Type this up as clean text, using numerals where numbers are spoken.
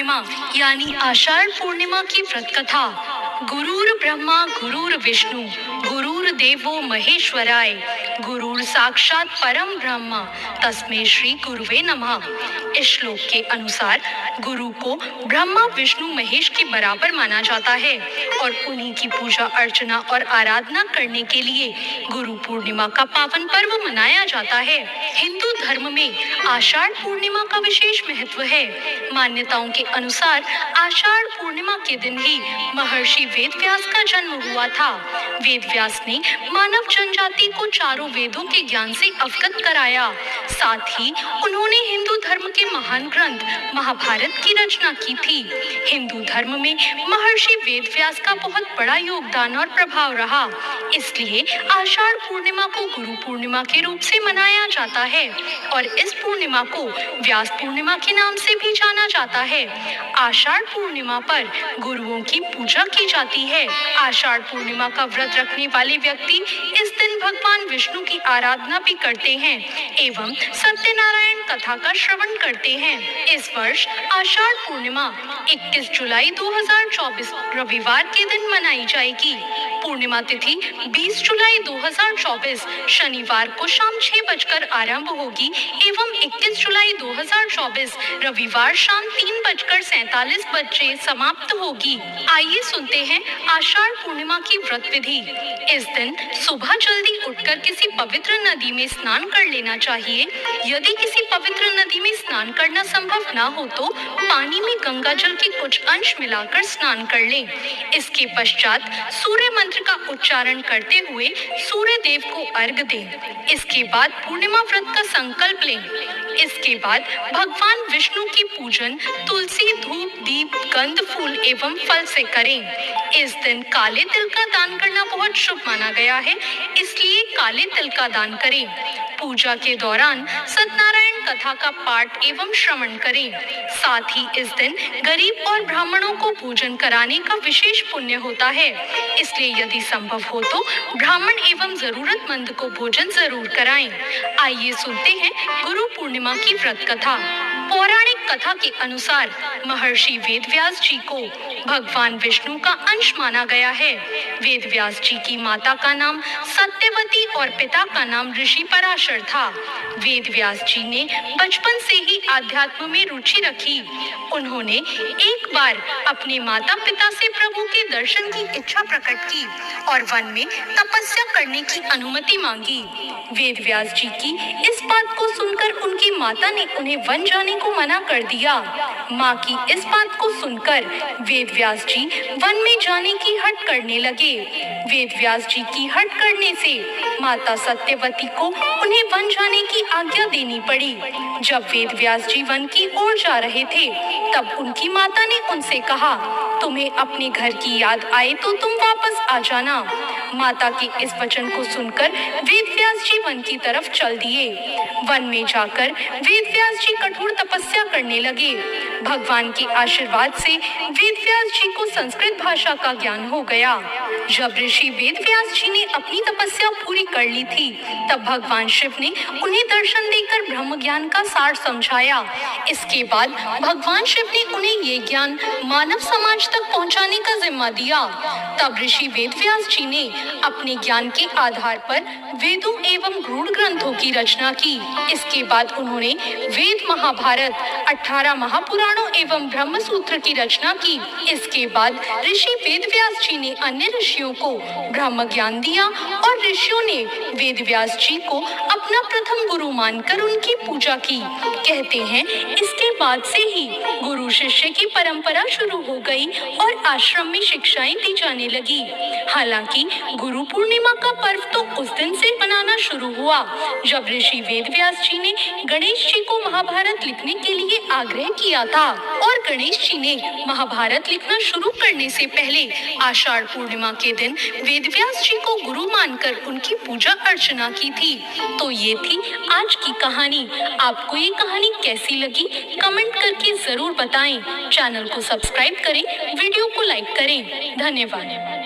पूर्णिमा यानी आषाढ़ पूर्णिमा की व्रत कथा। गुरुर ब्रह्मा गुरुर विष्णु गुरुर देवो महेश्वराय गुरुर साक्षात परम ब्रह्म तस्मै श्री गुरुवे नमः। इस श्लोक के अनुसार गुरु को ब्रह्मा विष्णु महेश के बराबर माना जाता है और उन्हीं की पूजा अर्चना और आराधना करने के लिए गुरु पूर्णिमा का पावन पर्व मनाया जाता है। हिंदू धर्म में आषाढ़ पूर्णिमा का विशेष महत्व है। मान्यताओं के अनुसार आषाढ़ पूर्णिमा के दिन ही महर्षि वेदव्यास का जन्म हुआ था। वेदव्यास ने मानव जनजाति को चारों वेदों के ज्ञान से अवगत कराया। साथ ही उन्होंने हिंदू धर्म के महान ग्रंथ महाभारत की रचना की थी। हिंदू धर्म में महर्षि वेदव्यास का बहुत बड़ा योगदान और प्रभाव रहा, इसलिए आषाढ़ पूर्णिमा को गुरु पूर्णिमा के रूप से मनाया जाता है और इस पूर्णिमा को व्यास पूर्णिमा के नाम से भी जाना जाता है। आषाढ़ पूर्णिमा पर गुरुओं की पूजा की जाती है। आषाढ़ पूर्णिमा का व्रत रखने वाले व्यक्ति इस दिन भगवान विष्णु की आराधना भी करते हैं एवं सत्यनारायण कथा का श्रवण करते हैं। इस वर्ष आषाढ़ पूर्णिमा 21 जुलाई 2024 रविवार के दिन मनाई जाएगी। पूर्णिमा तिथि 20 जुलाई 2024 शनिवार को शाम 6 बजकर आरंभ होगी एवं 21 जुलाई 2024 रविवार शाम 3:47 बजे समाप्त होगी। आइए सुनते हैं आषाढ़ पूर्णिमा की व्रत विधि। इस दिन सुबह जल्दी उठकर किसी पवित्र नदी में स्नान कर लेना चाहिए। यदि किसी पवित्र नदी में स्नान करना संभव न हो तो पानी में गंगा जल के कुछ अंश मिलाकर स्नान कर लें। इसके पश्चात सूर्य मंत्र का उच्चारण करते हुए सूर्य देव को अर्घ दें। इसके बाद पूर्णिमा व्रत का संकल्प लें। इसके बाद भगवान विष्णु की पूजन तुलसी धूप दीप गंध फूल एवं फल से करें। इस दिन काले तिल का दान करना बहुत शुभ माना गया है, इसलिए काले तिल का दान करें। पूजा के दौरान सत्यनारायण कथा का पाठ एवं श्रवण करें। साथ ही इस दिन गरीब और ब्राह्मणों को भोजन कराने का विशेष पुण्य होता है, इसलिए यदि संभव हो तो ब्राह्मण एवं जरूरतमंद को भोजन जरूर कराएं। आइए सुनते हैं गुरु पूर्णिमा की व्रत कथा। पौराणिक कथा के अनुसार महर्षि वेदव्यास जी को भगवान विष्णु का अंश माना गया है। वेदव्यास जी की माता का नाम सत्यवती और पिता का नाम ऋषि पराशर था। वेदव्यास जी ने बचपन से ही आध्यात्म में रुचि रखी। उन्होंने एक बार अपने माता पिता से प्रभु के दर्शन की इच्छा प्रकट की और वन में तपस्या करने की अनुमति मांगी। वेदव्यास जी की इस बात को सुनकर उनकी माता ने उन्हें वन जाने को मना कर दिया। माँ की इस बात को सुनकर वेदव्यास जी वन में जाने की हट करने लगे। वेदव्यास जी की हट करने से माता सत्यवती को उन्हें वन जाने की आज्ञा देनी पड़ी। जब वेदव्यास जी वन की ओर जा रहे थे तब उनकी माता ने उनसे कहा, तुम्हें अपने घर की याद आए तो तुम वापस आ जाना। माता के इस वचन को सुनकर वेदव्यास जी वन की तरफ चल दिए। वन में जाकर वेदव्यास जी कठोर तपस्या करने लगे। भगवान के आशीर्वाद से वेदव्यास जी को संस्कृत भाषा का ज्ञान हो गया। जब ऋषि वेदव्यास जी ने अपनी तपस्या पूरी कर ली थी तब भगवान शिव ने उन्हें दर्शन देकर ब्रह्म ज्ञान का सार समझाया। इसके बाद भगवान शिव ने उन्हें ये ज्ञान मानव समाज तक पहुंचाने का जिम्मा दिया। तब ऋषि वेदव्यास जी ने अपने ज्ञान के आधार पर वेदों एवं गूढ़ ग्रंथों की रचना की। इसके बाद उन्होंने वेद महाभारत 18 महापुराणों एवं ब्रह्म सूत्र की रचना की। इसके बाद ऋषि वेदव्यास जी ने अन्य ऋषियों को ब्रह्म ज्ञान दिया और ऋषियों ने वेदव्यास जी को अपना प्रथम गुरु मानकर उनकी पूजा की। कहते हैं इसके बाद से ही गुरु शिष्य की परंपरा शुरू हो गई और आश्रम में शिक्षाएं दी जाने लगी। हालांकि गुरु पूर्णिमा का पर्व तो उस दिन से मनाना शुरू हुआ जब ऋषि वेदव्यास जी ने गणेश जी को महाभारत लिखने के लिए आग्रह किया था और गणेश जी ने महाभारत लिखना शुरू करने से पहले आषाढ़ पूर्णिमा के दिन वेदव्यास जी को गुरु मानकर उनकी पूजा अर्चना की थी। तो ये थी आज की कहानी। आपको ये कहानी कैसी लगी कमेंट करके जरूर बताएं। चैनल को सब्सक्राइब करें, वीडियो को लाइक करें। धन्यवाद।